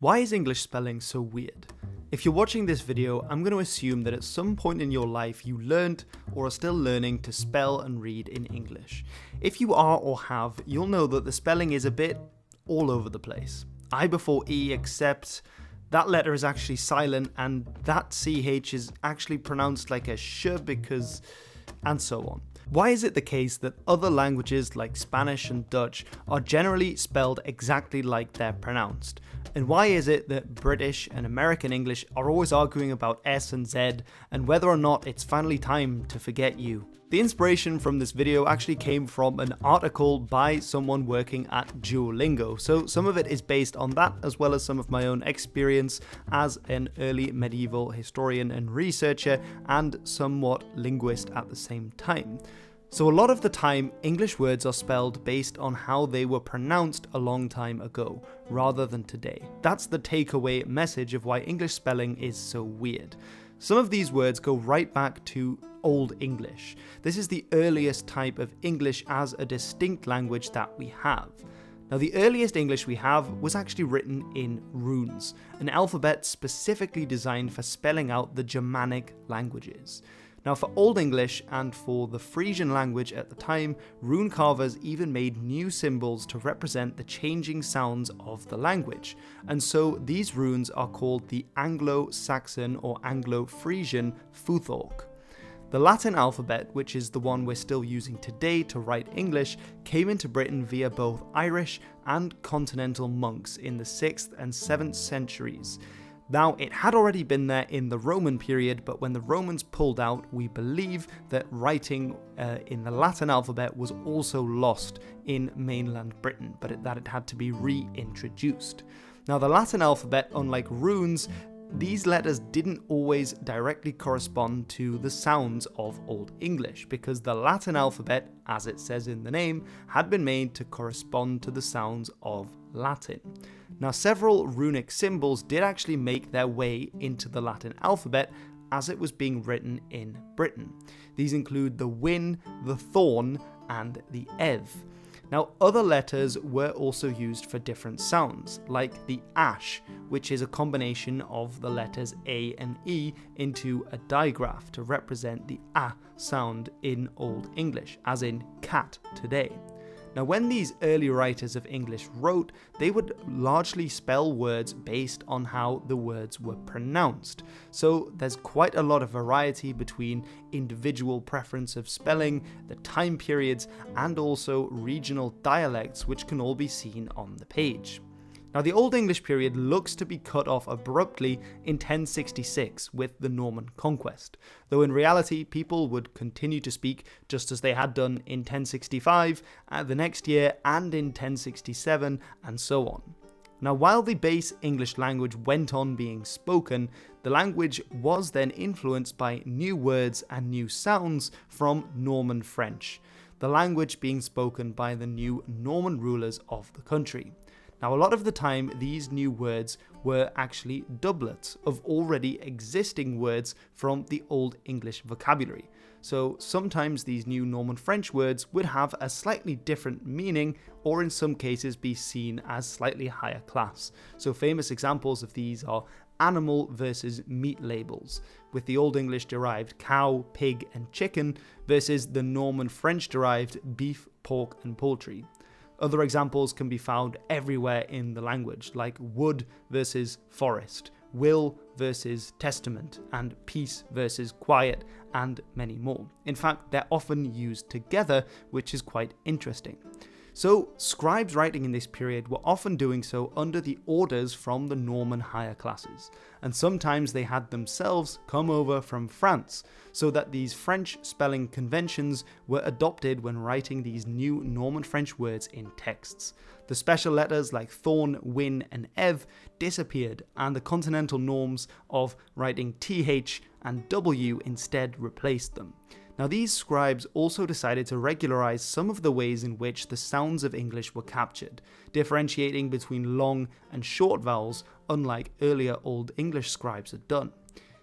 Why is English spelling so weird? If you're watching this video, I'm going to assume that at some point in your life you learned or are still learning to spell and read in English. If you are or have, you'll know that the spelling is a bit all over the place. I before E, except that letter is actually silent and that CH is actually pronounced like a sh because, and so on. Why is it the case that other languages like Spanish and Dutch are generally spelled exactly like they're pronounced? And why is it that British and American English are always arguing about S and Z and whether or not it's finally time to forget you? The inspiration from this video actually came from an article by someone working at Duolingo, so some of it is based on that as well as some of my own experience as an early medieval historian and researcher and somewhat linguist at the same time. So a lot of the time, English words are spelled based on how they were pronounced a long time ago, rather than today. That's the takeaway message of why English spelling is so weird. Some of these words go right back to Old English. This is the earliest type of English as a distinct language that we have. Now, the earliest English we have was actually written in runes, an alphabet specifically designed for spelling out the Germanic languages. Now, for Old English and for the Frisian language at the time, rune carvers even made new symbols to represent the changing sounds of the language. And so these runes are called the Anglo-Saxon or Anglo-Frisian Futhorc. The Latin alphabet, which is the one we're still using today to write English, came into Britain via both Irish and continental monks in the 6th and 7th centuries. Now, it had already been there in the Roman period, but when the Romans pulled out, we believe that writing in the Latin alphabet was also lost in mainland Britain, but that it had to be reintroduced. Now, the Latin alphabet, unlike runes, these letters didn't always directly correspond to the sounds of Old English, because the Latin alphabet, as it says in the name, had been made to correspond to the sounds of Latin. Now, several runic symbols did actually make their way into the Latin alphabet as it was being written in Britain. These include the win, the thorn, and the ev. Now, other letters were also used for different sounds, like the ash, which is a combination of the letters A and E into a digraph to represent the a sound in Old English, as in cat today. Now, when these early writers of English wrote, they would largely spell words based on how the words were pronounced. So there's quite a lot of variety between individual preference of spelling, the time periods, and also regional dialects, which can all be seen on the page. Now, the Old English period looks to be cut off abruptly in 1066 with the Norman conquest, though in reality people would continue to speak just as they had done in 1065, the next year, and in 1067, and so on. Now, while the base English language went on being spoken, the language was then influenced by new words and new sounds from Norman French, the language being spoken by the new Norman rulers of the country. Now, a lot of the time, these new words were actually doublets of already existing words from the Old English vocabulary. So sometimes these new Norman French words would have a slightly different meaning, or in some cases be seen as slightly higher class. So famous examples of these are animal versus meat labels, with the Old English derived cow, pig, and chicken versus the Norman French derived beef, pork, and poultry. Other examples can be found everywhere in the language, like wood versus forest, will versus testament, and peace versus quiet, and many more. In fact, they're often used together, which is quite interesting. So, scribes writing in this period were often doing so under the orders from the Norman higher classes, and sometimes they had themselves come over from France, so that these French spelling conventions were adopted when writing these new Norman French words in texts. The special letters like thorn, win, and ev disappeared, and the continental norms of writing th and w instead replaced them. Now, these scribes also decided to regularize some of the ways in which the sounds of English were captured, differentiating between long and short vowels, unlike earlier Old English scribes had done.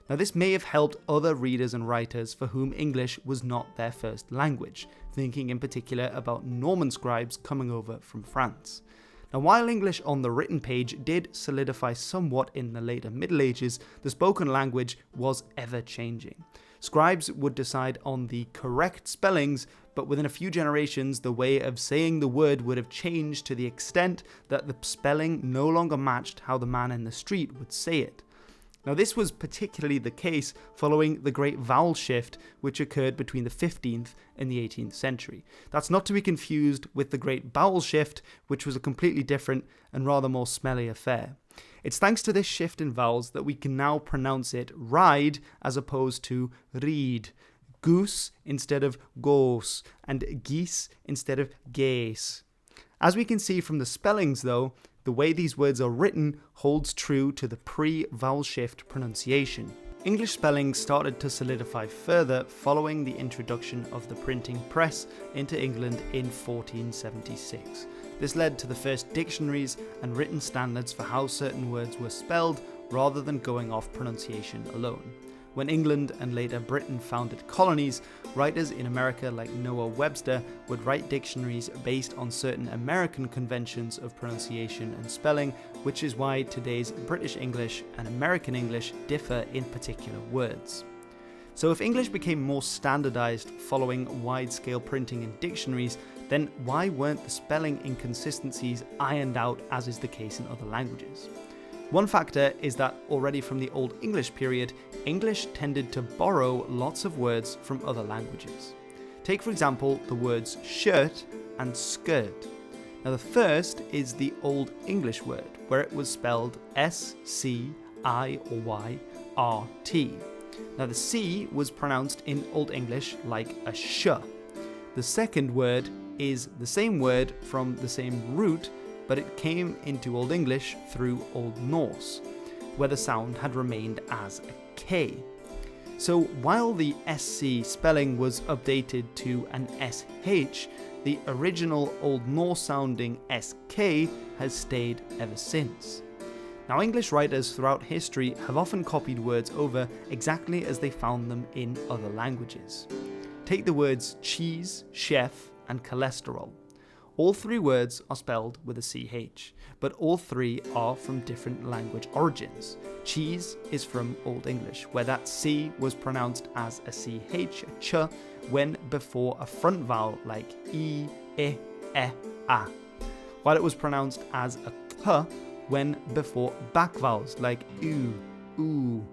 Now, this may have helped other readers and writers for whom English was not their first language, thinking in particular about Norman scribes coming over from France. Now, while English on the written page did solidify somewhat in the later Middle Ages, the spoken language was ever changing. Scribes would decide on the correct spellings, but within a few generations, the way of saying the word would have changed to the extent that the spelling no longer matched how the man in the street would say it. Now, this was particularly the case following the Great Vowel Shift, which occurred between the 15th and the 18th century. That's not to be confused with the Great Bowel Shift, which was a completely different and rather more smelly affair. It's thanks to this shift in vowels that we can now pronounce it ride as opposed to read, goose instead of goose, and geese instead of geese. As we can see from the spellings though, the way these words are written holds true to the pre-vowel shift pronunciation. English spelling started to solidify further following the introduction of the printing press into England in 1476. This led to the first dictionaries and written standards for how certain words were spelled rather than going off pronunciation alone. When England and later Britain founded colonies, writers in America like Noah Webster would write dictionaries based on certain American conventions of pronunciation and spelling, which is why today's British English and American English differ in particular words. So if English became more standardized following wide-scale printing in dictionaries, then why weren't the spelling inconsistencies ironed out as is the case in other languages? One factor is that already from the Old English period, English tended to borrow lots of words from other languages. Take for example the words shirt and skirt. Now the first is the Old English word, where it was spelled S-C-I-Y-R-T. Now the C was pronounced in Old English like a sh. The second word is the same word from the same root, but it came into Old English through Old Norse, where the sound had remained as a K. So while the SC spelling was updated to an SH, the original Old Norse sounding SK has stayed ever since. Now English writers throughout history have often copied words over exactly as they found them in other languages. Take the words cheese, chef, and cholesterol. All three words are spelled with a CH, but all three are from different language origins. Cheese is from Old English, where that C was pronounced as a CH, a ch, when before a front vowel like E, E, A, while it was pronounced as a k when before back vowels like oo, oo,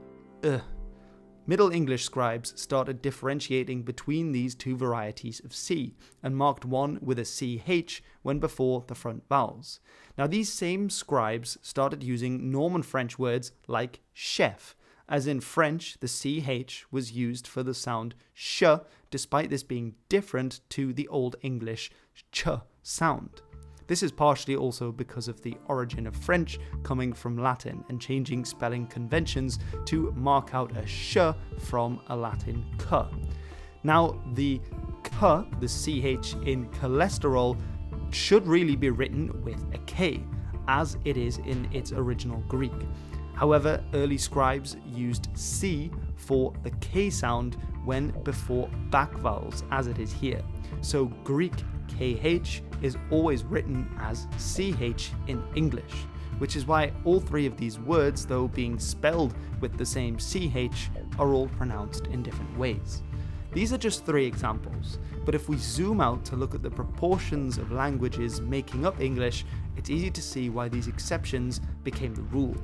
Middle English scribes started differentiating between these two varieties of C and marked one with a CH when before the front vowels. Now these same scribes started using Norman French words like chef, as in French the CH was used for the sound sh, despite this being different to the Old English ch sound. This is partially also because of the origin of French coming from Latin and changing spelling conventions to mark out a sh from a Latin k. Now the k, the ch in cholesterol, should really be written with a k, as it is in its original Greek. However, early scribes used C for the K sound when before back vowels, as it is here. So Greek KH is always written as CH in English, which is why all three of these words, though being spelled with the same CH, are all pronounced in different ways. These are just three examples, but if we zoom out to look at the proportions of languages making up English, it's easy to see why these exceptions became the rule.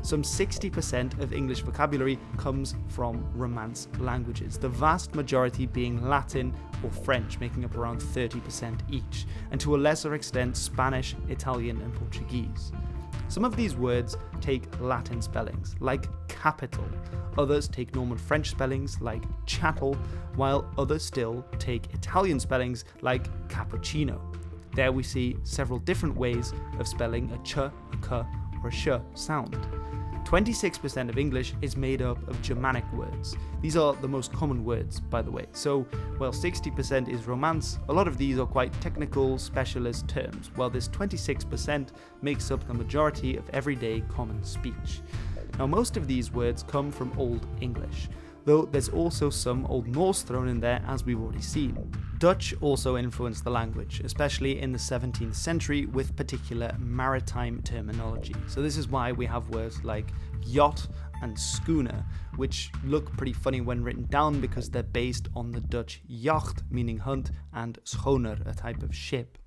Some 60% of English vocabulary comes from Romance languages, the vast majority being Latin or French, making up around 30% each, and to a lesser extent Spanish, Italian, and Portuguese. Some of these words take Latin spellings, like capital. Others take Norman French spellings, like chattel, while others still take Italian spellings, like cappuccino. There we see several different ways of spelling a ch, a k, or a sh sound. 26% of English is made up of Germanic words. These are the most common words, by the way. So, while 60% is Romance, a lot of these are quite technical, specialist terms, while this 26% makes up the majority of everyday common speech. Now, most of these words come from Old English. though there's also some Old Norse thrown in there, as we've already seen. Dutch also influenced the language, especially in the 17th century with particular maritime terminology. So this is why we have words like yacht and schooner, which look pretty funny when written down because they're based on the Dutch jacht, meaning hunt, and schoner, a type of ship.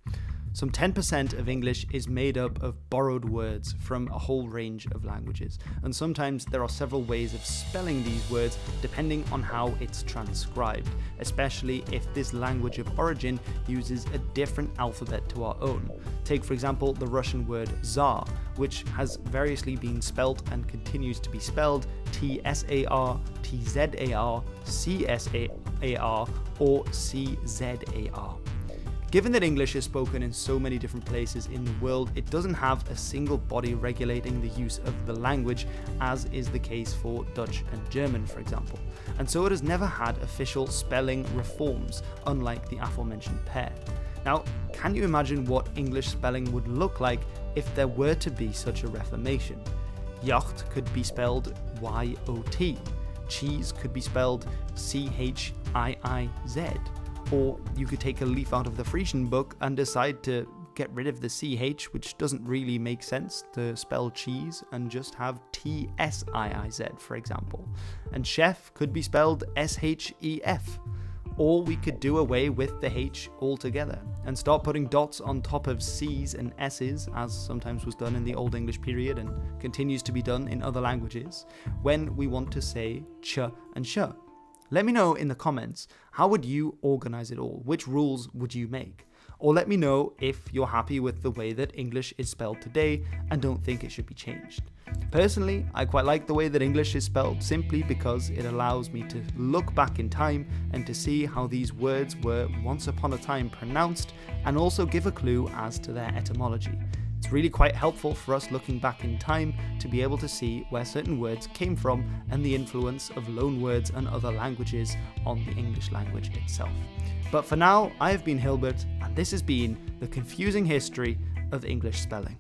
Some 10% of English is made up of borrowed words from a whole range of languages, and sometimes there are several ways of spelling these words depending on how it's transcribed, especially if this language of origin uses a different alphabet to our own. Take for example the Russian word Tsar, which has variously been spelt and continues to be spelled T-S-A-R, T-Z-A-R, C-S-A-R, or C-Z-A-R. Given that English is spoken in so many different places in the world, it doesn't have a single body regulating the use of the language, as is the case for Dutch and German, for example. And so it has never had official spelling reforms, unlike the aforementioned pair. Now, can you imagine what English spelling would look like if there were to be such a reformation? Yacht could be spelled Y-O-T. Cheese could be spelled C-H-I-I-Z. Or you could take a leaf out of the Frisian book and decide to get rid of the CH, which doesn't really make sense to spell cheese, and just have T-S-I-I-Z, for example. And chef could be spelled S-H-E-F. Or we could do away with the H altogether and start putting dots on top of C's and S's, as sometimes was done in the Old English period and continues to be done in other languages, when we want to say ch and sh. Let me know in the comments, how would you organize it all? Which rules would you make? Or let me know if you're happy with the way that English is spelled today and don't think it should be changed. Personally, I quite like the way that English is spelled simply because it allows me to look back in time and to see how these words were once upon a time pronounced, and also give a clue as to their etymology. It's really quite helpful for us looking back in time to be able to see where certain words came from and the influence of loanwords and other languages on the English language itself. But for now, I have been Hilbert, and this has been the confusing history of English spelling.